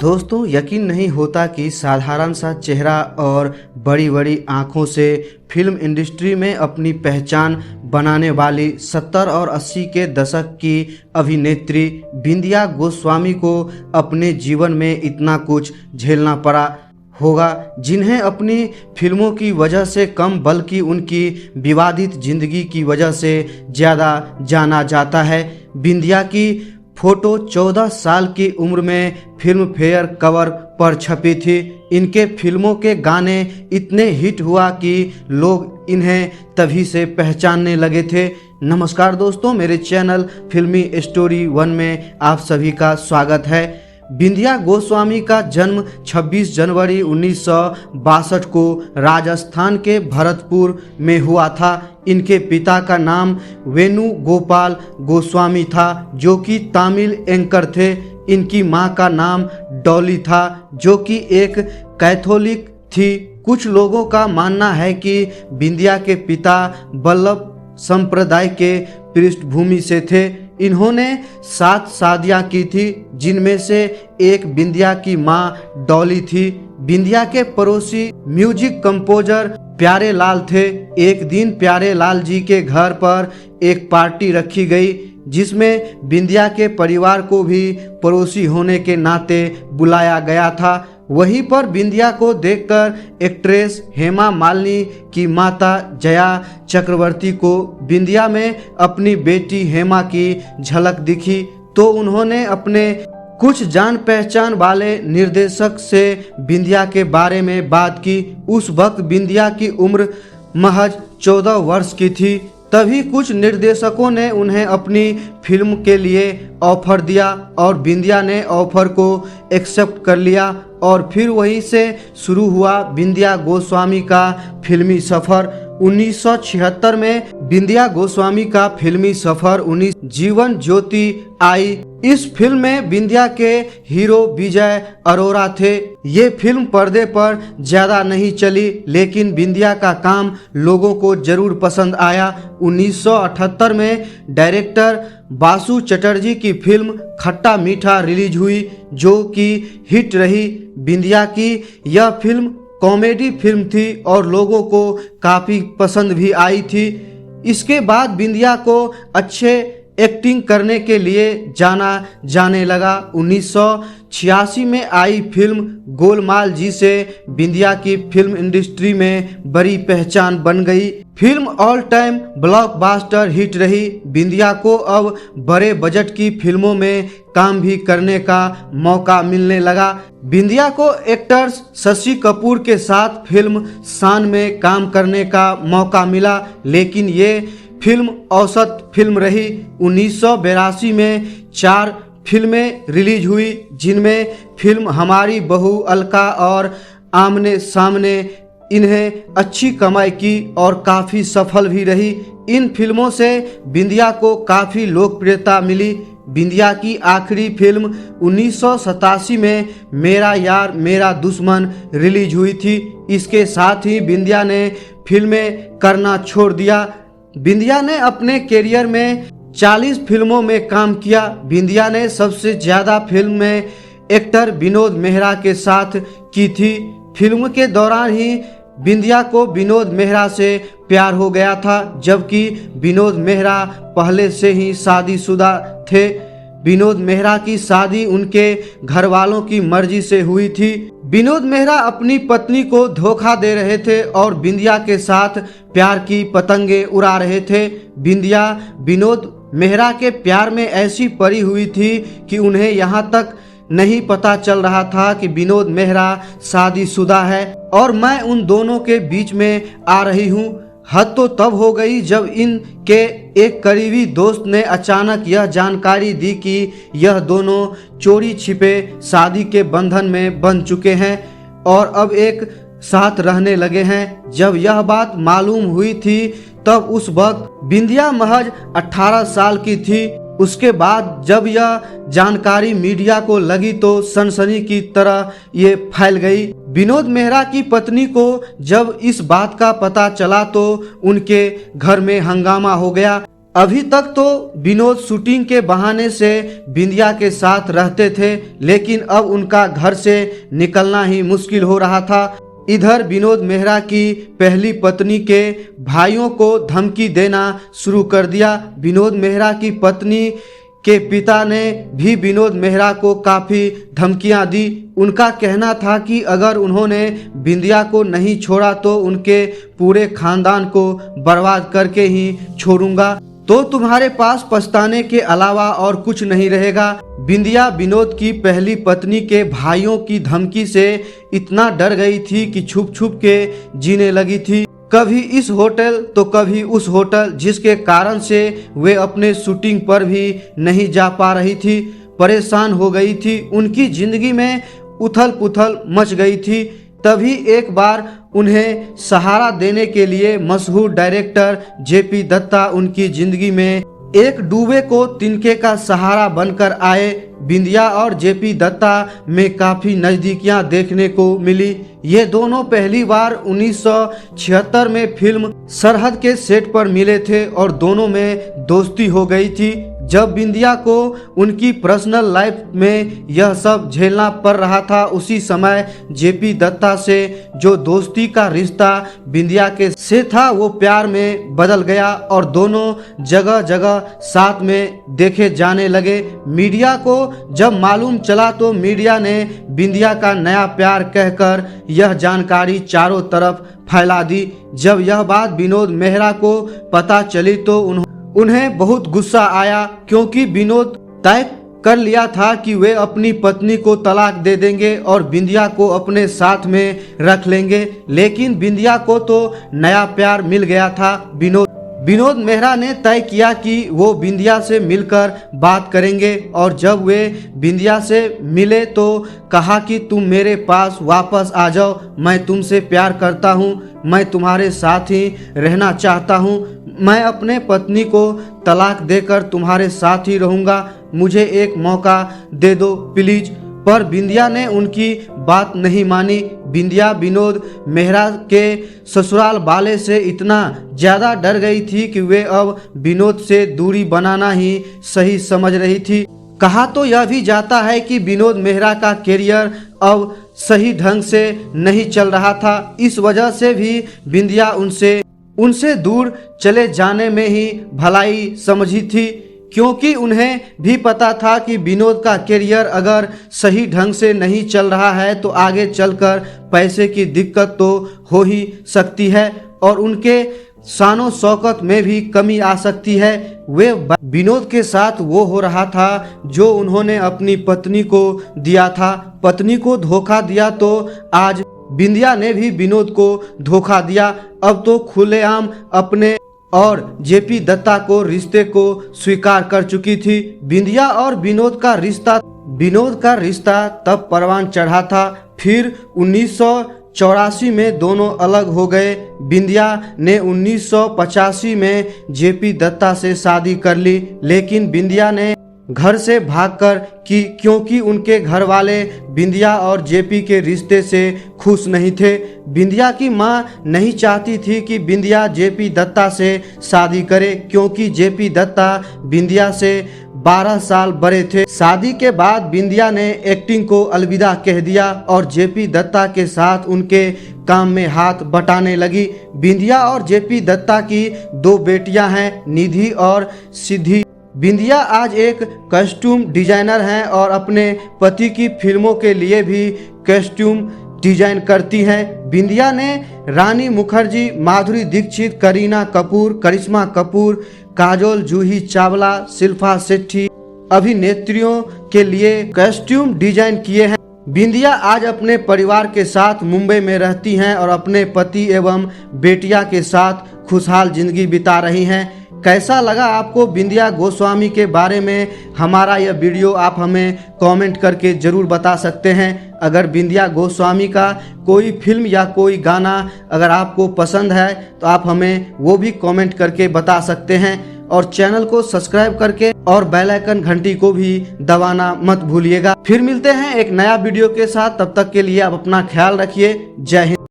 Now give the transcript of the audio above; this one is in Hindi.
दोस्तों, यकीन नहीं होता कि साधारण सा चेहरा और बड़ी बड़ी आंखों से फिल्म इंडस्ट्री में अपनी पहचान बनाने वाली 70 और 80 के दशक की अभिनेत्री बिंदिया गोस्वामी को अपने जीवन में इतना कुछ झेलना पड़ा होगा, जिन्हें अपनी फिल्मों की वजह से कम बल्कि उनकी विवादित जिंदगी की वजह से ज़्यादा जाना जाता है। बिंदिया की फोटो 14 साल की उम्र में फिल्म फेयर कवर पर छपी थी। इनके फिल्मों के गाने इतने हिट हुआ कि लोग इन्हें तभी से पहचानने लगे थे। नमस्कार दोस्तों, मेरे चैनल फिल्मी स्टोरी 1 में आप सभी का स्वागत है। बिंदिया गोस्वामी का जन्म 26 जनवरी 1962 को राजस्थान के भरतपुर में हुआ था। इनके पिता का नाम वेणुगोपाल गोस्वामी था, जो कि तमिल एंकर थे। इनकी मां का नाम डॉली था, जो कि एक कैथोलिक थी। कुछ लोगों का मानना है कि बिंदिया के पिता वल्लभ संप्रदाय के पृष्ठभूमि से थे। इन्होंने 7 शादियां की थी, जिनमें से एक बिंदिया की मां डॉली थी। बिंदिया के पड़ोसी म्यूजिक कंपोजर प्यारे लाल थे। एक दिन प्यारे लाल जी के घर पर एक पार्टी रखी गई, जिसमें बिंदिया के परिवार को भी पड़ोसी होने के नाते बुलाया गया था। वहीं पर बिंदिया को देखकर एक्ट्रेस हेमा मालिनी की माता जया चक्रवर्ती को बिंदिया में अपनी बेटी हेमा की झलक दिखी, तो उन्होंने अपने कुछ जान पहचान वाले निर्देशक से बिंदिया के बारे में बात की। उस वक्त बिंदिया की उम्र महज 14 वर्ष की थी। तभी कुछ निर्देशकों ने उन्हें अपनी फिल्म के लिए ऑफर दिया और बिंदिया ने ऑफर को एक्सेप्ट कर लिया और फिर वहीं से शुरू हुआ बिंदिया गोस्वामी का फिल्मी सफ़र। 1976 में बिंदिया गोस्वामी का फिल्मी सफ़र 19 जीवन ज्योति आई। इस फिल्म में बिंदिया के हीरो विजय अरोरा थे। ये फिल्म पर्दे पर ज़्यादा नहीं चली, लेकिन बिंदिया का काम लोगों को जरूर पसंद आया। 1978 में डायरेक्टर बासु चटर्जी की फिल्म खट्टा मीठा रिलीज हुई, जो कि हिट रही। बिंदिया की यह फिल्म कॉमेडी फिल्म थी और लोगों को काफ़ी पसंद भी आई थी। इसके बाद बिंदिया को अच्छे एक्टिंग करने के लिए जाना जाने लगा। 1986 में आई फिल्म गोलमाल जी से बिंदिया की फिल्म इंडस्ट्री में बड़ी पहचान बन गई। Film all time blockbuster hit रही। बिंदिया को अब बड़े बजट की फिल्मों में काम भी करने का मौका मिलने लगा। बिंदिया को एक्टर्स शशि कपूर के साथ फिल्म शान में काम करने का मौका मिला, लेकिन ये फिल्म औसत फिल्म रही। 1982 में 4 फिल्में रिलीज हुई, जिनमें फिल्म हमारी बहू अलका और आमने सामने इन्हें अच्छी कमाई की और काफ़ी सफल भी रही। इन फिल्मों से बिंदिया को काफ़ी लोकप्रियता मिली। बिंदिया की आखिरी फिल्म 1987 में मेरा यार मेरा दुश्मन रिलीज हुई थी। इसके साथ ही बिंदिया ने फिल्में करना छोड़ दिया। बिंदिया ने अपने करियर में 40 फिल्मों में काम किया। बिंदिया ने सबसे ज़्यादा फिल्म में एक्टर विनोद मेहरा के साथ की थी। फिल्म के दौरान ही बिंदिया को विनोद मेहरा से प्यार हो गया था, जबकि विनोद मेहरा पहले से ही शादीशुदा थे। विनोद मेहरा की शादी उनके घर वालों की मर्जी से हुई थी। विनोद मेहरा अपनी पत्नी को धोखा दे रहे थे और बिंदिया के साथ प्यार की पतंगे उड़ा रहे थे। बिंदिया विनोद मेहरा के प्यार में ऐसी पड़ी हुई थी कि उन्हें यहाँ तक नहीं पता चल रहा था कि विनोद मेहरा शादीशुदा है और मैं उन दोनों के बीच में आ रही हूँ। हद तो तब हो गई जब इनके एक करीबी दोस्त ने अचानक यह जानकारी दी कि यह दोनों चोरी छिपे शादी के बंधन में बंध चुके हैं और अब एक साथ रहने लगे हैं। जब यह बात मालूम हुई थी तब उस वक्त बिंदिया महज 18 साल की थी। उसके बाद जब यह जानकारी मीडिया को लगी तो सनसनी की तरह ये फैल गई। विनोद मेहरा की पत्नी को जब इस बात का पता चला तो उनके घर में हंगामा हो गया। अभी तक तो विनोद शूटिंग के बहाने से बिंदिया के साथ रहते थे, लेकिन अब उनका घर से निकलना ही मुश्किल हो रहा था। इधर विनोद मेहरा की पहली पत्नी के भाइयों को धमकी देना शुरू कर दिया। विनोद मेहरा की पत्नी के पिता ने भी विनोद मेहरा को काफ़ी धमकियां दी। उनका कहना था कि अगर उन्होंने बिंदिया को नहीं छोड़ा तो उनके पूरे खानदान को बर्बाद करके ही छोड़ूंगा, तो तुम्हारे पास पछताने के अलावा और कुछ नहीं रहेगा। बिंदिया विनोद की पहली पत्नी के भाइयों की धमकी से इतना डर गई थी कि छुप छुप के जीने लगी थी, कभी इस होटल तो कभी उस होटल, जिसके कारण से वे अपने शूटिंग पर भी नहीं जा पा रही थी। परेशान हो गई थी, उनकी जिंदगी में उथल पुथल मच गई थी। तभी एक बार उन्हें सहारा देने के लिए मशहूर डायरेक्टर जेपी दत्ता उनकी जिंदगी में एक डूबे को तिनके का सहारा बनकर आए। बिंदिया और जेपी दत्ता में काफ़ी नज़दीकियां देखने को मिली। ये दोनों पहली बार 1976 में फिल्म सरहद के सेट पर मिले थे और दोनों में दोस्ती हो गई थी। जब बिंदिया को उनकी पर्सनल लाइफ में यह सब झेलना पड़ रहा था, उसी समय जेपी दत्ता से जो दोस्ती का रिश्ता बिंदिया के से था वो प्यार में बदल गया और दोनों जगह जगह साथ में देखे जाने लगे। मीडिया को जब मालूम चला तो मीडिया ने बिंदिया का नया प्यार कहकर यह जानकारी चारों तरफ फैला दी। जब यह बात विनोद मेहरा को पता चली तो उन्हें बहुत गुस्सा आया, क्योंकि विनोद तय कर लिया था कि वे अपनी पत्नी को तलाक दे देंगे और बिंदिया को अपने साथ में रख लेंगे। लेकिन बिंदिया को तो नया प्यार मिल गया था। विनोद मेहरा ने तय किया कि वो बिंदिया से मिलकर बात करेंगे और जब वे बिंदिया से मिले तो कहा कि तुम मेरे पास वापस आ जाओ, मैं तुमसे प्यार करता हूँ, मैं तुम्हारे साथ ही रहना चाहता हूँ, मैं अपने पत्नी को तलाक देकर तुम्हारे साथ ही रहूँगा, मुझे एक मौका दे दो प्लीज। पर बिंदिया ने उनकी बात नहीं मानी। बिंदिया विनोद मेहरा के ससुराल वाले से इतना ज़्यादा डर गई थी कि वे अब विनोद से दूरी बनाना ही सही समझ रही थी। कहा तो यह भी जाता है कि विनोद मेहरा का करियर अब सही ढंग से नहीं चल रहा था। इस वजह से भी बिंदिया उनसे दूर चले जाने में ही भलाई समझी थी, क्योंकि उन्हें भी पता था कि विनोद का करियर अगर सही ढंग से नहीं चल रहा है तो आगे चलकर पैसे की दिक्कत तो हो ही सकती है और उनके शानो शौकत में भी कमी आ सकती है। वे विनोद के साथ वो हो रहा था जो उन्होंने अपनी पत्नी को दिया था। पत्नी को धोखा दिया तो आज बिंदिया ने भी विनोद को धोखा दिया। अब तो खुलेआम अपने और जेपी दत्ता को रिश्ते को स्वीकार कर चुकी थी। बिंदिया और विनोद का रिश्ता तब परवान चढ़ा था। फिर 1984 में दोनों अलग हो गए। बिंदिया ने 1985 में जेपी दत्ता से शादी कर ली, लेकिन बिंदिया ने घर से भागकर क्योंकि उनके घर वाले बिंदिया और जेपी के रिश्ते से खुश नहीं थे। बिंदिया की मां नहीं चाहती थी कि बिंदिया जेपी दत्ता से शादी करे, क्योंकि जेपी दत्ता बिंदिया से 12 साल बड़े थे। शादी के बाद बिंदिया ने एक्टिंग को अलविदा कह दिया और जेपी दत्ता के साथ उनके काम में हाथ बटाने लगी। बिंदिया और जेपी दत्ता की 2 बेटियां हैं, निधि और सिद्धि। बिंदिया आज एक कॉस्ट्यूम डिजाइनर हैं और अपने पति की फिल्मों के लिए भी कॉस्ट्यूम डिजाइन करती हैं। बिंदिया ने रानी मुखर्जी, माधुरी दीक्षित, करीना कपूर, करिश्मा कपूर, काजोल, जूही चावला, शिल्पा शेट्टी अभिनेत्रियों के लिए कॉस्ट्यूम डिजाइन किए हैं। बिंदिया आज अपने परिवार के साथ मुंबई में रहती हैं और अपने पति एवं बेटिया के साथ खुशहाल जिंदगी बिता रही हैं। कैसा लगा आपको बिंदिया गोस्वामी के बारे में हमारा यह वीडियो, आप हमें कमेंट करके ज़रूर बता सकते हैं। अगर बिंदिया गोस्वामी का कोई फिल्म या कोई गाना अगर आपको पसंद है तो आप हमें वो भी कमेंट करके बता सकते हैं और चैनल को सब्सक्राइब करके और बेल आइकन घंटी को भी दबाना मत भूलिएगा। फिर मिलते हैं एक नया वीडियो के साथ, तब तक के लिए आप अपना ख्याल रखिए। जय हिंद।